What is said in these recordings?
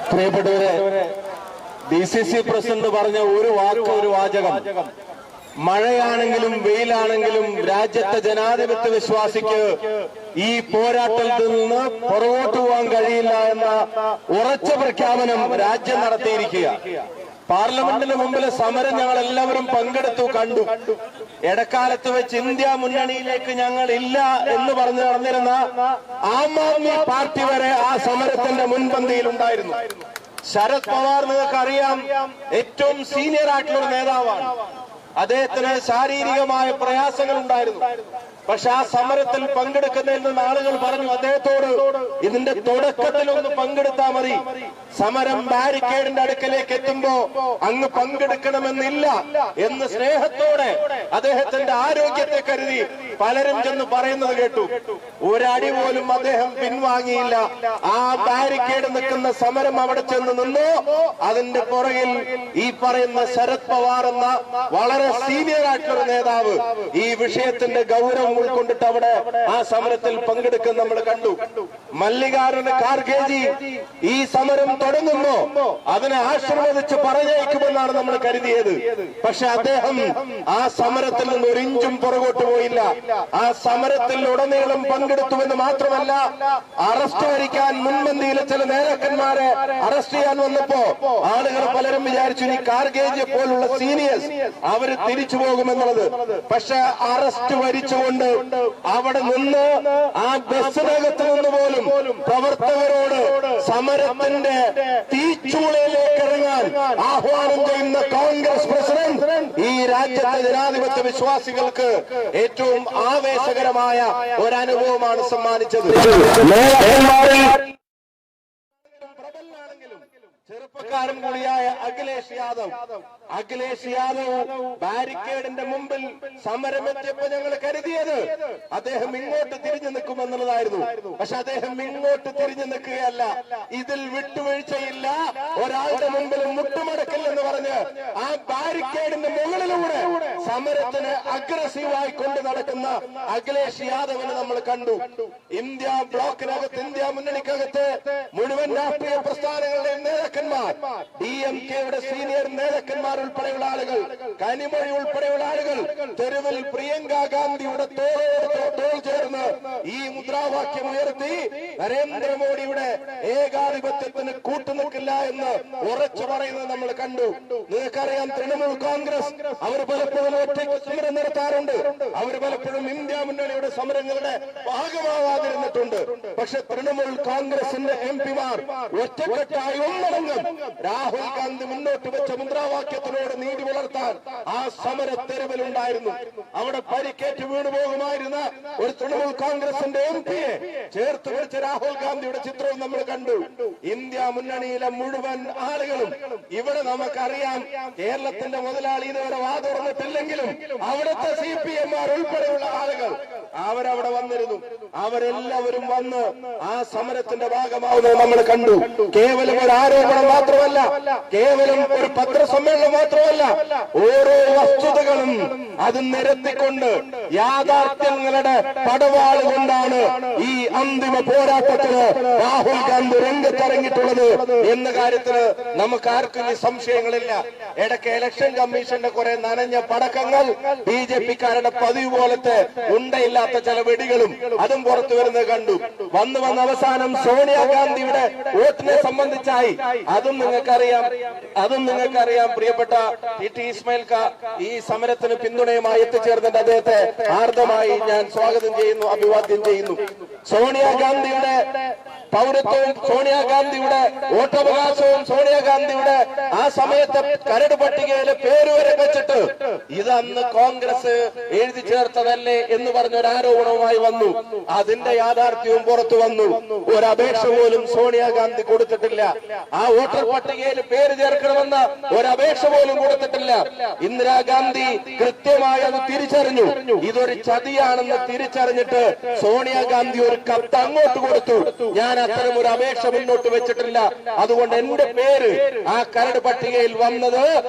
പ്രിയപ്പെട്ടവരെ, DCC president പറഞ്ഞ ഒരു വാചകം, മഴയാണെങ്കിലും വെയിലാണെങ്കിലും രാജ്യത്തെ ജനാധിപത്യ വിശ്വാസിക്ക് ഈ പോരാട്ടത്തിൽ നിന്ന് പുറകോട്ട് പോകാൻ കഴിയില്ല എന്ന ഉറച്ച പ്രഖ്യാപനം രാജ്യം നടത്തിയിരിക്കുക. പാർലമെന്റിന് മുമ്പിലെ സമരം ഞങ്ങൾ എല്ലാവരും പങ്കെടുത്തു, കണ്ടു. ഇടക്കാലത്ത് വെച്ച് ഇന്ത്യ മുന്നണിയിലേക്ക് ഞങ്ങൾ ഇല്ല എന്ന് പറഞ്ഞു നടന്നിരുന്ന ആം ആദ്മി പാർട്ടി വരെ ആ സമരത്തിന്റെ മുൻപന്തിയിൽ ഉണ്ടായിരുന്നു. ശരത് പവാർ നിങ്ങൾക്കറിയാം, ഏറ്റവും സീനിയർ ആയിട്ടുള്ള ഒരു നേതാവാണ്. അദ്ദേഹത്തിന് ശാരീരികമായ പ്രയാസങ്ങൾ ഉണ്ടായിരുന്നു. പക്ഷെ ആ സമരത്തിൽ പങ്കെടുക്കുന്നതിൽ നിന്ന് ആളുകൾ പറഞ്ഞു അദ്ദേഹത്തോട് ഇതിന്റെ തുടക്കത്തിൽ ഒന്ന് പങ്കെടുത്താൽ മതി, സമരം ബാരിക്കേഡിന്റെ അടുക്കലേക്ക് എത്തുമ്പോ അങ്ങ് പങ്കെടുക്കണമെന്നില്ല എന്ന് സ്നേഹത്തോടെ അദ്ദേഹത്തിന്റെ ആരോഗ്യത്തെ കരുതി പലരും ചെന്ന് പറയുന്നത് കേട്ടു. ഒരടി പോലും അദ്ദേഹം പിൻവാങ്ങിയില്ല. ആ ബാരിക്കേഡ് നിൽക്കുന്ന സമരം അവിടെ ചെന്ന് നിന്നു. അതിന്റെ പുറകിൽ ഈ പറയുന്ന ശരത് പവാർ എന്ന വളരെ സീനിയർ ആയിട്ടുള്ള നേതാവ് ഈ വിഷയത്തിന്റെ ഗൗരവം ഉൾക്കൊണ്ടിട്ട് അവിടെ ആ സമരത്തിൽ പങ്കെടുക്കുന്ന നമ്മൾ കണ്ടു. മല്ലികാർജുന ഖാർഗേജി ഈ സമരം തുടങ്ങുമ്പോ അതിനെ ആശീർവദിച്ച് പറഞ്ഞയക്കുമെന്നാണ് നമ്മൾ കരുതിയത്. പക്ഷെ അദ്ദേഹം ആ സമരത്തിൽ നിന്ന് ഒരു ഇഞ്ചും പുറകോട്ട് പോയില്ല. ആ സമരത്തിൽ ഉടനീളം പങ്കെടുത്തുവെന്ന് മാത്രമല്ല, അറസ്റ്റ് വരിക്കാൻ മുൻപന്തിയിലെ ചില നേതാക്കന്മാരെ അറസ്റ്റ് ചെയ്യാൻ വന്നപ്പോ ആളുകൾ പലരും വിചാരിച്ചു ഇനി ഖാർഗേജിയെ പോലുള്ള സീനിയേഴ്സ് അവര് തിരിച്ചു പോകുമെന്നുള്ളത്. പക്ഷെ അറസ്റ്റ് വരിച്ചുകൊണ്ട് അവിടെ നിന്ന് ആ ബസ്സിനകത്ത് നിന്ന് പോലും പ്രവർത്തകരോട് സമരത്തിന്റെ തീച്ചൂളയിലേക്ക് ഇറങ്ങാൻ ആഹ്വാനം ചെയ്യുന്ന കോൺഗ്രസ് പ്രസിഡന്റ് ഈ രാജ്യത്തെ ജനാധിപത്യ വിശ്വാസികൾക്ക് ഏറ്റവും ആവേശകരമായ ഒരനുഭവമാണ് സമ്മാനിച്ചത്. ചെറുപ്പക്കാരൻ കൂടിയായ അഖിലേഷ് യാദവ് ബാരിക്കേഡിന്റെ മുമ്പിൽ സമരമെത്തിയപ്പോ ഞങ്ങൾ കരുതിയത് അദ്ദേഹം ഇങ്ങോട്ട് തിരിഞ്ഞു നിൽക്കുമെന്നുള്ളതായിരുന്നു. പക്ഷെ അദ്ദേഹം ഇങ്ങോട്ട് തിരിഞ്ഞു നിൽക്കുകയല്ല. ഇതിൽ വിട്ടുവീഴ്ചയില്ല, ഒരാളുടെ മുമ്പിൽ മുട്ടുമടക്കില്ലെന്ന് പറഞ്ഞ് ആ ബാരിക്കേഡിന്റെ മുകളിലൂടെ സമരത്തിന് അഗ്രസീവായി കൊണ്ട് നടക്കുന്ന അഖിലേഷ് യാദവിനെ നമ്മൾ കണ്ടു. ഇന്ത്യ ബ്ലോക്കിനകത്ത്, ഇന്ത്യ മുന്നണിക്കകത്ത് മുഴുവൻ രാഷ്ട്രീയ പ്രസ്ഥാനങ്ങളുടെയും നേതാക്കന്മാർ, DMKയുടെ സീനിയർ നേതാക്കന്മാർ ഉൾപ്പെടെയുള്ള ആളുകൾ, കനിമൊഴി ഉൾപ്പെടെയുള്ള ആളുകൾ തെരുവിൽ പ്രിയങ്ക ഗാന്ധിയുടെ തോൾ ചേർന്ന് ഈ മുദ്രാവാക്യം ഉയർത്തി നരേന്ദ്രമോദിയുടെ ഏകാധിപത്യത്തിന് കൂട്ടുനിൽക്കില്ല എന്ന് ഉറച്ചു പറയുന്നത് നമ്മൾ കണ്ടു. നിങ്ങൾക്കറിയാം, തൃണമൂൽ കോൺഗ്രസ് അവർ പലപ്പോഴും ഒറ്റയ്ക്ക് സമരം നടത്താറുണ്ട്. അവർ പലപ്പോഴും ഇന്ത്യ മുന്നണിയുടെ സമരങ്ങളുടെ ഭാഗമാവാതിരുന്നിട്ടുണ്ട്. പക്ഷെ തൃണമൂൽ കോൺഗ്രസിന്റെ MP-മാർ ഒറ്റക്കെട്ടായി ഒന്നടങ്കം രാഹുൽ ഗാന്ധി മുന്നോട്ട് വെച്ച മുദ്രാവാക്യത്തിനോട് നീതി പുലർത്താൻ ആ സമര തെരുവിലുണ്ടായിരുന്നു. അവിടെ പരിക്കേറ്റ് വീണുപോകുമായിരുന്ന ഒരു തൃണമൂൽ കോൺഗ്രസിന്റെ MP-യെ ചേർത്ത് പിടിച്ച രാഹുൽ ഗാന്ധിയുടെ ചിത്രവും നമ്മൾ കണ്ടു. ഇന്ത്യ മുന്നണിയിലെ മുഴുവൻ ആളുകളും, ഇവിടെ നമുക്കറിയാം കേരളത്തിന്റെ മുതലാളി ഇതുവരെ വാതുറന്നിട്ടില്ലെങ്കിലും അവിടുത്തെ CPM-മാർ ഉൾപ്പെടെയുള്ള ആളുകൾ അവരവിടെ വന്നിരുന്നു. അവരെല്ലാവരും വന്ന് ആ സമരത്തിന്റെ ഭാഗമാവുന്നത് നമ്മൾ കണ്ടു. കേവലം ഒരു ആരോപണം മാത്രമല്ല, കേവലം ഒരു പത്രസമ്മേളനം മാത്രമല്ല, ഓരോ വസ്തുതകളും അത് നിരത്തിക്കൊണ്ട് യാഥാർത്ഥ്യങ്ങളുടെ പടവാള് കൊണ്ടാണ് ഈ അന്തിമ പോരാട്ടത്തിന് രാഹുൽ ഗാന്ധി രംഗത്തിറങ്ങിയിട്ടുള്ളത് എന്ന കാര്യത്തിന് നമുക്ക് ആർക്കും ഈ സംശയങ്ങളില്ല. ഇടയ്ക്ക് ഇലക്ഷൻ കമ്മീഷന്റെ കുറെ നനഞ്ഞ പടക്കങ്ങൾ, BJP-ക്കാരുടെ പതിവ് പോലത്തെ ഉണ്ടയില്ലാത്ത ചില വെടികളും അതും പുറത്തു വരുന്നത് കണ്ടു. വന്ന് അവസാനം സോണിയാഗാന്ധിയുടെ വോട്ടിനെ സംബന്ധിച്ചായി അതും നിങ്ങൾക്കറിയാം. പ്രിയപ്പെട്ട PT ഇസ്മായിൽ ഈ സമരത്തിന് പിന്തുണയുമായി എത്തിച്ചേർന്നിട്ട് അദ്ദേഹത്തെ ആർദ്രമായി ഞാൻ സ്വാഗതം ചെയ്യുന്നു, അഭിവാദ്യം ചെയ്യുന്നു. സോണിയാഗാന്ധിയുടെ പൗരത്വവും സോണിയാഗാന്ധിയുടെ വോട്ടവകാശവും സോണിയാഗാന്ധിയുടെ ആ സമയത്തെ കരട് പട്ടികയിലെ പേര് വരെ വെച്ചിട്ട് ഇത് അന്ന് കോൺഗ്രസ് എഴുതി ചേർത്തതല്ലേ എന്ന് പറഞ്ഞ ഒരു ആരോപണവുമായി വന്നു. അതിന്റെ യാഥാർത്ഥ്യവും പുറത്തു വന്നു. ഒരപേക്ഷ പോലും സോണിയാഗാന്ധി കൊടുത്തിട്ടില്ല. ആ വോട്ടർ പട്ടികയിൽ പേര് ചേർക്കണമെന്ന ഒരപേക്ഷ പോലും കൊടുത്തിട്ടില്ല. ഇന്ദിരാഗാന്ധി കൃത്യമായി അത് തിരിച്ചറിഞ്ഞു. ഇതൊരു ചതിയാണെന്ന് തിരിച്ചറിഞ്ഞിട്ട് സോണിയാഗാന്ധി ഒരു ഒരു കത്ത് അങ്ങോട്ട് കൊടുത്തു. ഞാൻ അത്തരം ഒരു അപേക്ഷ മുന്നോട്ട് വെച്ചിട്ടില്ല. അതുകൊണ്ട് എന്റെ പേര് ആ കരട് പട്ടികയിൽ വന്നത്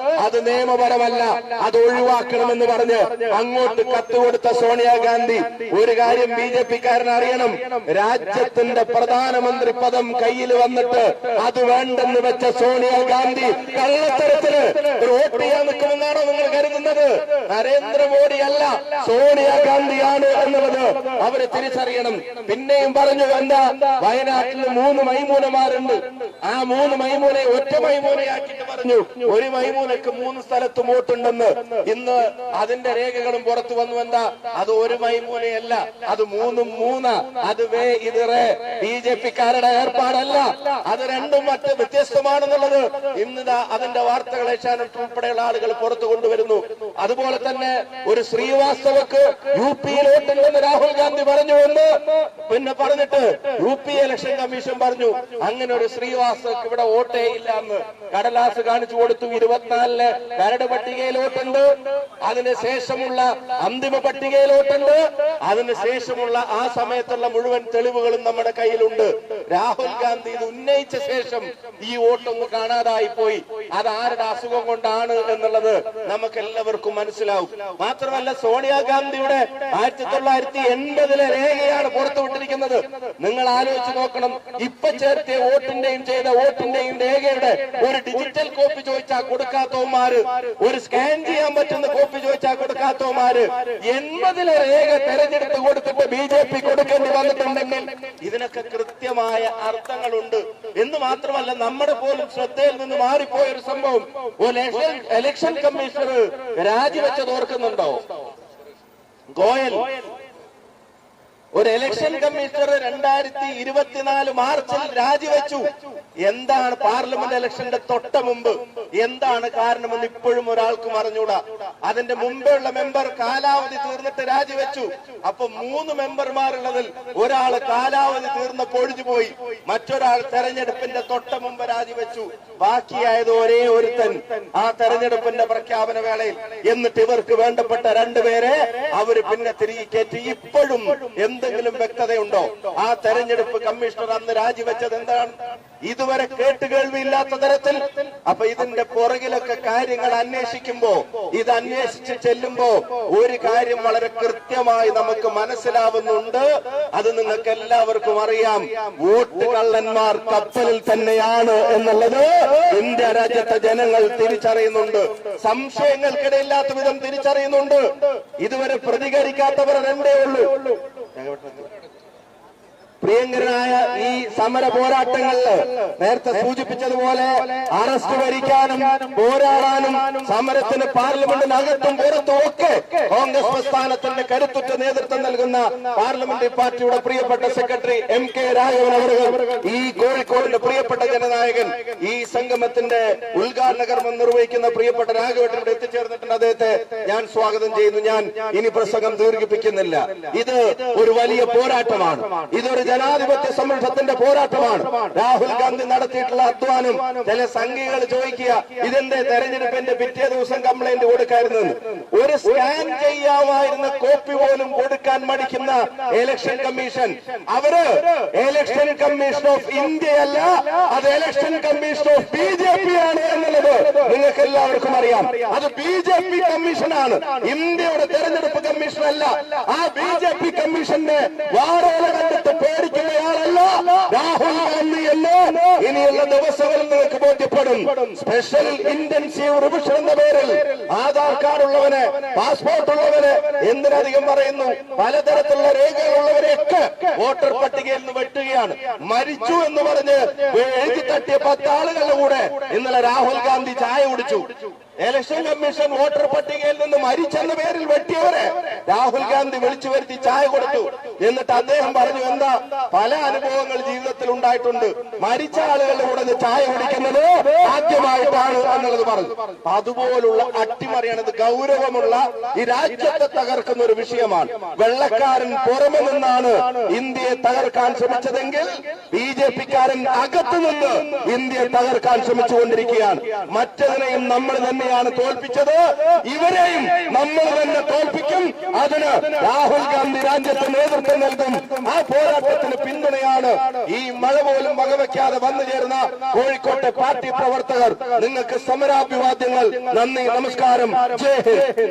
അത് നിയമപരമല്ല, അത് ഒഴിവാക്കണമെന്ന് പറഞ്ഞ് അങ്ങോട്ട് കത്ത് കൊടുത്ത സോണിയാഗാന്ധി ഒരു കാര്യം BJP-കാരൻ അറിയണം. രാജ്യത്തിന്റെ പ്രധാനമന്ത്രി പദം കയ്യിൽ വന്നിട്ട് അത് വേണ്ടെന്ന് വെച്ച സോണിയാഗാന്ധി കള്ളത്തരത്തിന് വോട്ട് ചെയ്യാൻ നിൽക്കുമെന്നാണോ നിങ്ങൾ കരുതുന്നത്? നരേന്ദ്രമോദിയല്ല, സോണിയാഗാന്ധിയാണ് എന്നുള്ളത് അവര് തിരിച്ചറിയണം. പിന്നെയും പറഞ്ഞു, എന്താ വയനാട്ടിൽ 3 മൈമൂനമാരുണ്ട്, ആ 3 മൈമൂനെ ഒറ്റ മൈമൂനയാക്കിയിട്ട് പറഞ്ഞു ഒരു മൈമൂനക്ക് 3 സ്ഥലത്ത് വോട്ടുണ്ടെന്ന്. ഇന്ന് അതിന്റെ രേഖകളും പുറത്തു വന്നു. എന്താ അത് ഒരു മൈമൂനയല്ല, അത് 3 അത് വേ ഇത് റേ. BJP-കാരുടെ ഏർപ്പാടല്ല, അത് രണ്ടും മറ്റ് വ്യത്യസ്തമാണെന്നുള്ളത് ഇന്ന് അതിന്റെ വാർത്തകൾ ഏഷ്യാനെറ്റ് ഉൾപ്പെടെയുള്ള ആളുകൾ പുറത്തു കൊണ്ടുവരുന്നു. അതുപോലെ തന്നെ ഒരു ശ്രീവാസ്തവക്ക് UP-യിൽ വോട്ടുണ്ടെന്ന് രാഹുൽ ഗാന്ധി പറഞ്ഞു എന്ന് പിന്നെ പറഞ്ഞിട്ട് UP ഇലക്ഷൻ കമ്മീഷൻ പറഞ്ഞു അങ്ങനെ ഒരു ശ്രീവാസ്തവക്ക് ഇവിടെ വോട്ടേ ഇല്ല എന്ന് കടലാസ് കാണിച്ചു കൊടുത്തു. 24 കരട് പട്ടികയിൽ വോട്ടുണ്ട്, അതിനുശേഷമുള്ള അന്തിമ പട്ടികയിൽ വോട്ടുണ്ട്, അതിനുശേഷമുള്ള ആ സമയത്തുള്ള മുഴുവൻ തെളിവുകളും നമ്മുടെ കയ്യിലുണ്ട്. രാഹുൽ ഗാന്ധി ഇത് ഉന്നയിച്ച ശേഷം ഈ വോട്ടൊന്ന് കാണാതായി പോയി. അത് ആരുടെ അസുഖം കൊണ്ടാണ് എന്നുള്ളത് നമുക്ക് എല്ലാവർക്കും മനസ്സിലാവും. മാത്രമല്ല സോണിയാഗാന്ധിയുടെ 1980-ലെ രേഖയാണ് പുറത്തുവിട്ടിരിക്കുന്നത്. നിങ്ങൾ ആലോചിച്ച് നോക്കണം, ഇപ്പൊ ചേർത്തിയ വോട്ടിന്റെയും ചെയ്ത വോട്ടിന്റെയും രേഖയുടെ ഒരു ഡിജിറ്റൽ കോപ്പി ചോദിച്ചാൽ കൊടുക്കാത്തവന്മാര്, ഒരു സ്കാൻ ചെയ്യാൻ പറ്റുന്ന കോപ്പി ചോദിച്ചാൽ കൊടുക്കാത്തവന്മാര് 80-ലെ രേഖ തെരഞ്ഞെടുത്ത് കൊടുത്തിട്ട് BJP കൊടുക്കേണ്ടി വന്നിട്ടുണ്ടെങ്കിൽ ഇതിനൊക്കെ കൃത്യമായ അർത്ഥങ്ങളുണ്ട് എന്ന് മാത്രമല്ല, നമ്മുടെ പോലും ശ്രദ്ധയിൽ നിന്ന് മാറിപ്പോയ ഒരു സംഭവം, ഇലക്ഷൻ കമ്മീഷണർ രാജിവെച്ചത് ഓർക്കുന്നുണ്ടോ? ഗോയൽ ഒരു ഇലക്ഷൻ കമ്മീഷണർ 2024 മാർച്ചിൽ രാജിവെച്ചു. എന്താണ് പാർലമെന്റ് ഇലക്ഷന്റെ തൊട്ട മുമ്പ് എന്താണ് കാരണമെന്ന് ഇപ്പോഴും ഒരാൾക്കും അറിഞ്ഞൂടാ. അതിന്റെ മുമ്പുള്ള മെമ്പർ കാലാവധി തീർന്നിട്ട് രാജിവെച്ചു. അപ്പൊ 3 മെമ്പർമാരുള്ളതിൽ ഒരാൾ കാലാവധി തീർന്നപ്പോൾ ഒഴിഞ്ഞുപോയി, മറ്റൊരാൾ തെരഞ്ഞെടുപ്പിന്റെ തൊട്ട മുമ്പ് രാജിവെച്ചു. ബാക്കിയായത് ഒരേ ഒരുത്തൻ ആ തെരഞ്ഞെടുപ്പിന്റെ പ്രഖ്യാപന വേളയിൽ. എന്നിട്ട് ഇവർക്ക് വേണ്ടപ്പെട്ട 2 പേരെ അവര് പിന്നെ തിരികെ കയറ്റി. ഇപ്പോഴും എന്തെങ്കിലും വ്യക്തതയുണ്ടോ? ആ തെരഞ്ഞെടുപ്പ് കമ്മീഷണർ അന്ന് രാജിവെച്ചത് എന്താണ്? ഇതുവരെ കേട്ടുകേൾവിയില്ലാത്ത തരത്തിൽ. അപ്പൊ ഇതിന്റെ പുറകിലൊക്കെ കാര്യങ്ങൾ അന്വേഷിക്കുമ്പോ, ഇത് അന്വേഷിച്ച് ചെല്ലുമ്പോ ഒരു കാര്യം വളരെ കൃത്യമായി നമുക്ക് മനസ്സിലാവുന്നുണ്ട്. അത് നിങ്ങൾക്ക് എല്ലാവർക്കും അറിയാം. വോട്ട് കള്ളന്മാർ കപ്പലിൽ തന്നെയാണ് എന്നുള്ളത് ഇന്ത്യ രാജ്യത്തെ ജനങ്ങൾ തിരിച്ചറിയുന്നുണ്ട്. സംശയങ്ങൾക്കിടയില്ലാത്ത വിധം തിരിച്ചറിയുന്നുണ്ട്. ഇതുവരെ പ്രതികരിക്കാത്തവർ 2 ഉള്ളൂ. പ്രിയങ്കരനായ ഈ സമര പോരാട്ടങ്ങളിൽ നേരത്തെ സൂചിപ്പിച്ചതുപോലെ അറസ്റ്റ് വരിക്കാനും പോരാടാനും സമരത്തിന് പാർലമെന്റിനകത്തും പുറത്തും ഒക്കെ കോൺഗ്രസ് പ്രസ്ഥാനത്തിന്റെ കരുത്തുറ്റ നേതൃത്വം നൽകുന്ന പാർലമെന്ററി പാർട്ടിയുടെ പ്രിയപ്പെട്ട സെക്രട്ടറി MK രാഘവൻ അവർ, ഈ കോഴിക്കോടിന്റെ പ്രിയപ്പെട്ട ജനനായകൻ, ഈ സംഗമത്തിന്റെ ഉദ്ഘാടന കർമ്മം നിർവഹിക്കുന്ന പ്രിയപ്പെട്ട രാഘവൻ ഇവിടെ എത്തിച്ചേർന്നിട്ടുണ്ട്. അദ്ദേഹത്തെ ഞാൻ സ്വാഗതം ചെയ്യുന്നു. ഞാൻ ഇനി പ്രസംഗം ദീർഘിപ്പിക്കുന്നില്ല. ഇത് ഒരു വലിയ പോരാട്ടമാണ്. ഇതൊരു ജനാധിപത്യ സമൂഹത്തിന്റെ പോരാട്ടമാണ്. രാഹുൽ ഗാന്ധി നടത്തിയിട്ടുള്ള അധ്വാനം ചില സംഘികൾ ചോദിക്കുക, ഇതിന്റെ തെരഞ്ഞെടുപ്പിന്റെ പിറ്റേ ദിവസം കംപ്ലൈന്റ് കൊടുക്കായിരുന്നു. ഒരു സ്കാൻ ചെയ്യാമായിരുന്ന കോപ്പി പോലും കൊടുക്കാൻ മടിക്കുന്ന ഇലക്ഷൻ കമ്മീഷൻ. അവര് ഇലക്ഷൻ കമ്മീഷൻ ഓഫ് ഇന്ത്യ അല്ല, അത് ഇലക്ഷൻ കമ്മീഷൻ ഓഫ് BJP ആണ് എന്നുള്ളത് നിങ്ങൾക്ക് എല്ലാവർക്കും അറിയാം. അത് BJP കമ്മീഷനാണ്, ഇന്ത്യയുടെ തെരഞ്ഞെടുപ്പ് കമ്മീഷൻ അല്ല. ആ BJP കമ്മീഷന്റെ വാടക കണ്ടിട്ട് പേടിക്കുന്നയാളല്ല രാഹുൽ ഗാന്ധി എന്ന് ഇനിയുള്ള ദിവസങ്ങളിൽ നിങ്ങൾക്ക് ബോധ്യപ്പെടും. സ്പെഷ്യൽ ഇന്റൻസീവ് റിവിഷൻ എന്ന പേരിൽ ആധാർ കാർഡ് ഉള്ളവന്, പാസ്പോർട്ട് ഉള്ളവന്, എന്തിനധികം പറയുന്നു പലതരത്തിലുള്ള രേഖകളുള്ളവരെയൊക്കെ വോട്ടർ പട്ടികയിൽ നിന്ന് വെട്ടുകയാണ്. മരിച്ചു എന്ന് പറഞ്ഞ് എഴുതി തട്ടിയ 10 ആളുകളുടെ കൂടെ ഇന്നലെ രാഹുൽ ഗാന്ധി ചായ കുടിച്ചു. ഇലക്ഷൻ കമ്മീഷൻ വോട്ടർ പട്ടികയിൽ നിന്ന് മരിച്ചെന്ന പേരിൽ വെട്ടിയവരെ രാഹുൽ ഗാന്ധി വിളിച്ചു വരുത്തി ചായ കൊടുത്തു. എന്നിട്ട് അദ്ദേഹം പറഞ്ഞു, എന്താ പല അനുഭവങ്ങൾ ജീവിതത്തിൽ ഉണ്ടായിട്ടുണ്ട്, മരിച്ച ആളുകളുടെ കൂടെ ചായ കുടിക്കുന്നത് ആദ്യമായിട്ടാണ് എന്നുള്ളത് പറഞ്ഞു. അതുപോലുള്ള അട്ടിമറിയാണ്. ഇത് ഗൗരവമുള്ള, ഈ രാജ്യത്തെ തകർക്കുന്ന ഒരു വിഷയമാണ്. വെള്ളക്കാരൻ പുറമെ നിന്നാണ് ഇന്ത്യയെ തകർക്കാൻ ശ്രമിച്ചതെങ്കിൽ BJP-കാരൻ അകത്തു നിന്ന് ഇന്ത്യയെ തകർക്കാൻ ശ്രമിച്ചുകൊണ്ടിരിക്കുകയാണ്. മറ്റതിനെയും നമ്മൾ തന്നെയാണ് തോൽപ്പിച്ചത്, ഇവരെയും നമ്മൾ തന്നെ തോൽപ്പിക്കും. അതിന് രാഹുൽ ഗാന്ധി രാജ്യത്ത് നേതൃത്വം നൽകും. ആ പോരാട്ടത്തിന് പിന്തുണയാണ് ഈ മഴ പോലും വകവെക്കാതെ വന്നു ചേർന്ന കോഴിക്കോട്ടെ പാർട്ടി പ്രവർത്തകർ. നിങ്ങൾക്ക് സമരാഭിവാദ്യങ്ങൾ. നന്ദി, നമസ്കാരം, ജയ് ഹിന്ദ്.